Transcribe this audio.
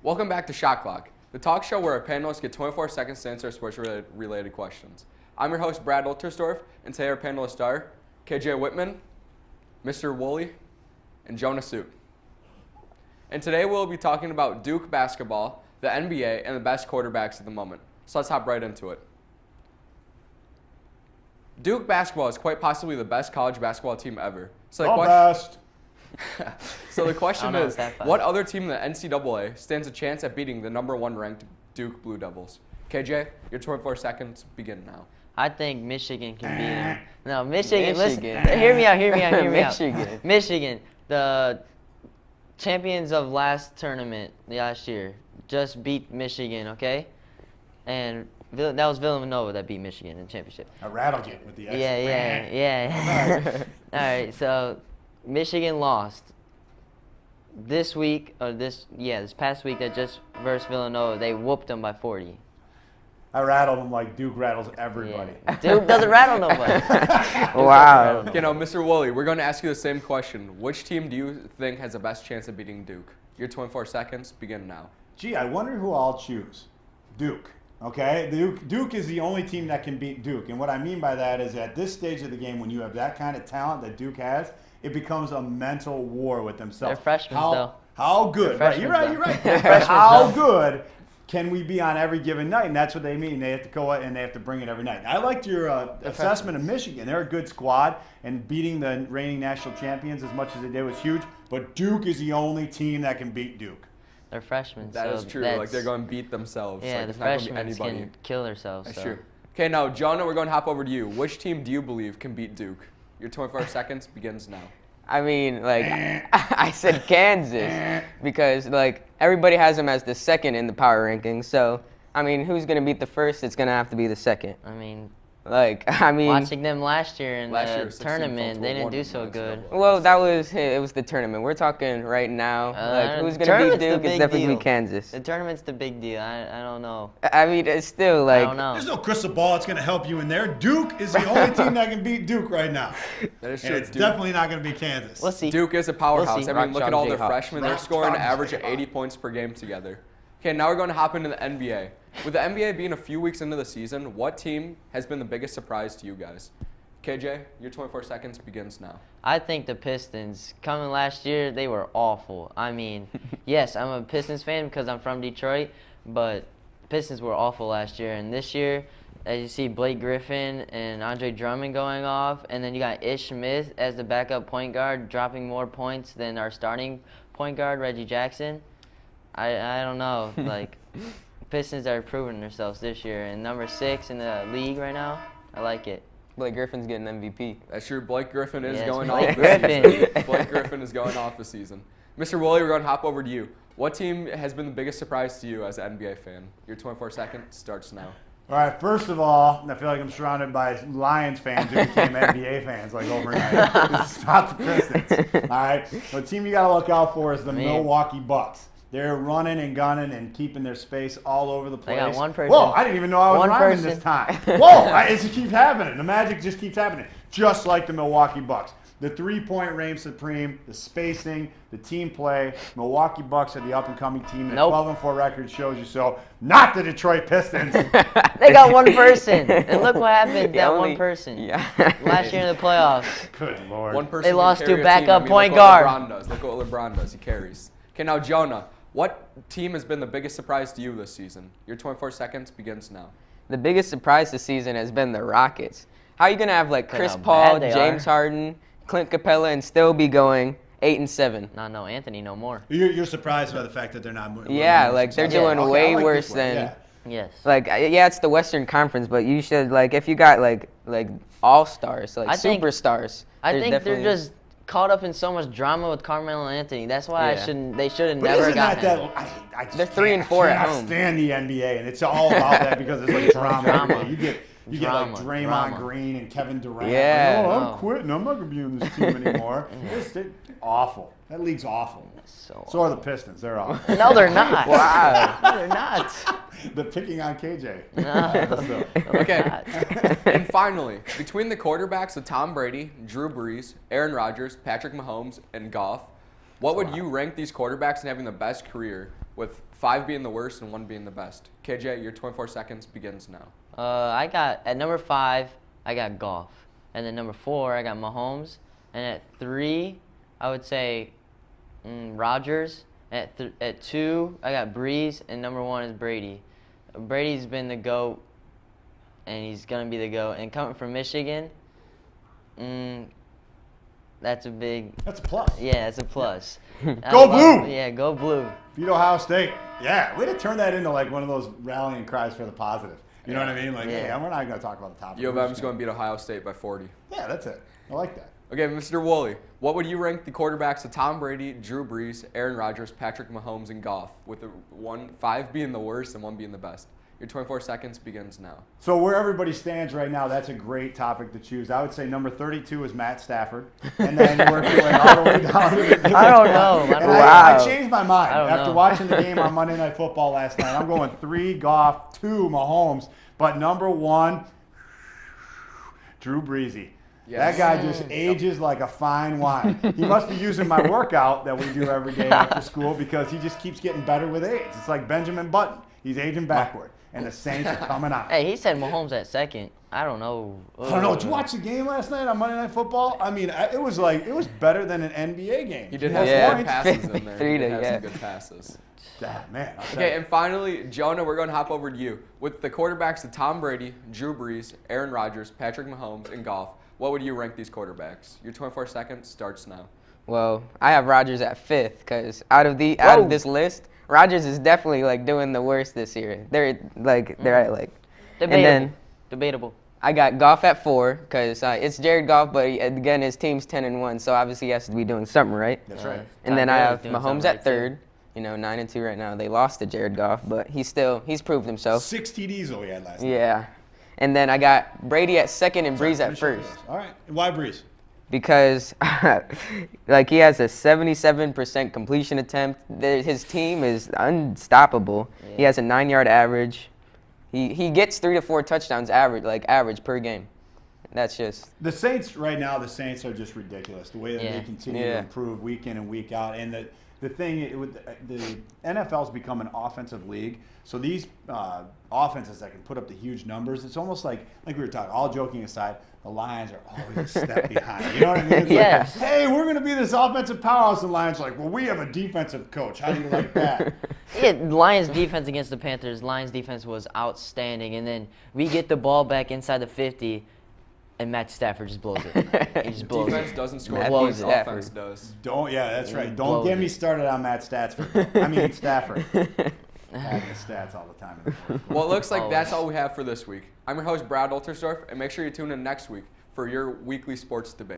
Welcome back to Shot Clock, the talk show where our panelists get 24 seconds to answer sports-related questions. I'm your host, Brad Ultersdorf, and today our panelists are KJ Whitman, Mr. Woolley, and Jonah Suit. And today we'll be talking about Duke basketball, the NBA, and the best quarterbacks at the moment. So let's hop right into it. Duke basketball is quite possibly the best college basketball team ever. So the question is, what other team in the NCAA stands a chance at beating the #1 ranked Duke Blue Devils? KJ, your 24 seconds begin now. I think Michigan can beat them. No, Michigan. Listen, hear me out. Michigan. Michigan, the champions of last year, just beat Michigan, okay? And that was Villanova that beat Michigan in the championship. I rattled you with the X. Yeah. All right, so Michigan lost this past week that just versus Villanova. They whooped them by 40. I rattled them like Duke rattles everybody. Yeah. Duke doesn't rattle nobody. Wow. You know, Mr. Woolley, we're going to ask you the same question. Which team do you think has the best chance of beating Duke? Your 24 seconds begin now. Gee, I wonder who I'll choose. Duke. Okay? Duke is the only team that can beat Duke. And what I mean by that is at this stage of the game, when you have that kind of talent that Duke has, it becomes a mental war with themselves. They're freshmen, though. How good? Right, you're right. Freshmen, How good can we be on every given night? And that's what they mean. They have to go out and they have to bring it every night. I liked your assessment of Michigan. They're a good squad, and beating the reigning national champions as much as they did was huge. But Duke is the only team that can beat Duke. They're freshmen. That is true. Like, they're going to beat themselves. Yeah, like, the it's not going to be freshmen anybody. can kill themselves. That's true. Okay, now, Jonah, we're going to hop over to you. Which team do you believe can beat Duke? Your 24 seconds begins now. I mean, like, I said Kansas because, like, everybody has them as the second in the power rankings. So, I mean, who's going to beat the first? It's going to have to be the second. I mean, watching them last year in the tournament, they didn't do so good. Well, it was the tournament. We're talking right now. Who's going to beat Duke? It's definitely going to be Kansas. The tournament's the big deal. I don't know. I mean, it's still like. I don't know. There's no crystal ball that's going to help you in there. Duke is the only team that can beat Duke right now. That is true. And it's definitely not going to be Kansas. We'll see. Duke is a powerhouse. We'll I mean, look at all their freshmen. They're scoring an average of Jayhawk. 80 points per game together. Okay, now we're going to hop into the NBA. With the NBA being a few weeks into the season, what team has been the biggest surprise to you guys? KJ, your 24 seconds begins now. I think the Pistons, coming last year, they were awful. I mean, yes, I'm a Pistons fan because I'm from Detroit, but Pistons were awful last year. And this year, as you see Blake Griffin and Andre Drummond going off, and then you got Ish Smith as the backup point guard, dropping more points than our starting point guard, Reggie Jackson. I don't know. Like, Pistons are proving themselves this year. And number 6 in the league right now, I like it. Blake Griffin's getting MVP. That's true. Blake Griffin is Yes, going Blake off Griffin. this season. Blake Griffin is going off this season. Mr. Woolley, we're going to hop over to you. What team has been the biggest surprise to you as an NBA fan? Your 24 seconds starts now. All right, first of all, I feel like I'm surrounded by Lions fans who became NBA fans like overnight. This is not the Pistons. All right, the team you got to look out for is the Milwaukee Bucks. They're running and gunning and keeping their space all over the place. They got one person. Whoa, I didn't even know I was rhyming this time. Whoa, it just keeps happening. The magic just keeps happening, just like the Milwaukee Bucks. The three-point reigns supreme, the spacing, the team play. Milwaukee Bucks are the up-and-coming team. The 12-4 record shows you so. Not the Detroit Pistons. They got one person. And look what happened to that one person. Yeah. Last year in the playoffs. Good Lord. One person They can lost carry to a backup team. point Look what guard. LeBron does. Look what LeBron does. He carries. Okay, now, Jonah, what team has been the biggest surprise to you this season? Your 24 seconds begins now. The biggest surprise this season has been the Rockets. How are you going to have, like, Chris how Paul, bad they James Harden, Clint Capella, and still be going 8-7? No, Anthony, no more. You're surprised by the fact that they're not moving. Yeah, like, they're doing way worse than... Yeah. Yes. Like, yeah, it's the Western Conference, but you should, like, if you got, like all-stars, like, I think- superstars. I think they're definitely- just caught up in so much drama with Carmelo Anthony. That's why Yeah. they should have But never isn't got that him. I just They're 3 and 4 at can't home. stand the NBA, and it's all about that because it's like drama. Drama. You get like Draymond Drama. Green and Kevin Durant. Yeah, Like, no. I'm quitting. I'm not gonna be on this team anymore. It's awful. That league's awful. So are the Pistons. They're awful. No, they're not. Wow. No, they're not. They're picking on KJ. No. Okay. And finally, between the quarterbacks of Tom Brady, Drew Brees, Aaron Rodgers, Patrick Mahomes, and Goff, what would you rank these quarterbacks in having the best career with 5 being the worst and 1 being the best. KJ, your 24 seconds begins now. I got at number 5, I got Goff, and then number 4, I got Mahomes, and at 3, I would say Rodgers. At 2, I got Breeze, and number 1 is Brady. Brady's been the GOAT, and he's gonna be the GOAT. And coming from Michigan, that's a plus. Yeah, that's a plus. Go Blue! Yeah, go Blue. Beat Ohio State. Yeah, way to turn that into like one of those rallying cries for the positive. You know what I mean? Like, hey, we're not going to talk about the topic. U of M's going to beat Ohio State by 40. Yeah, that's it. I like that. Okay, Mr. Woolley, what would you rank the quarterbacks of Tom Brady, Drew Brees, Aaron Rodgers, Patrick Mahomes, and Goff, with 5 being the worst and 1 being the best? Your 24 seconds begins now. So where everybody stands right now, that's a great topic to choose. I would say number 32 is Matt Stafford, and then we're going all the way down to the I don't know. I changed my mind after know. watching the game on Monday Night Football last night. I'm going 3 Goff, 2 Mahomes, but number 1, Drew Breesy. Yes. That guy just ages like a fine wine. He must be using my workout that we do every day after school because he just keeps getting better with age. It's like Benjamin Button. He's aging backward, and the Saints are coming out. Hey, he said Mahomes at 2nd. I don't know. I don't know. Did you watch the game last night on Monday Night Football? I mean, it was better than an NBA game. He did have some good passes in there. He did have some good passes. Yeah, man. Okay, and finally, Jonah, we're going to hop over to you. With the quarterbacks of Tom Brady, Drew Brees, Aaron Rodgers, Patrick Mahomes, and Goff, what would you rank these quarterbacks? Your 24 seconds starts now. Well, I have Rodgers at 5th because out of this list, Rodgers is definitely like doing the worst this year. They're at like Debatable. And then Debatable. I got Goff at 4 because it's Jared Goff, but again his team's 10-1, so obviously he has to be doing something right. That's right. And then I have doing Mahomes something at 3rd. You know, 9-2 right now. They lost to Jared Goff, but he's proved himself. 6 TDs he had last night. Yeah. And then I got Brady at 2nd and Breeze at 1st. All right. And why Breeze? Because like he has a 77% completion attempt. His team is unstoppable. Yeah. He has a 9-yard average. He gets 3 to 4 touchdowns average per game. That's just the Saints right now. The Saints are just ridiculous. The way that they continue to Yeah. improve week in and week out, and the thing, the NFL's become an offensive league. So these offenses that can put up the huge numbers, it's almost like we were talking, all joking aside, the Lions are always a step behind. You know what I mean? It's Yes. like, hey, we're going to be this offensive powerhouse. And the Lions are like, well, we have a defensive coach. How do you like that? Yeah, Lions defense against the Panthers. Lions defense was outstanding, and then we get the ball back inside the 50, and Matt Stafford just blows it. He just blows Defense it. doesn't score Matt points, Stafford. offense does. That's right. Don't blows get me it. started on Matt Stafford. Stafford. Having the stats all the time. Well, it looks like Always. that's all we have for this week. I'm your host, Brad Oltersdorf, and make sure you tune in next week for your weekly sports debate.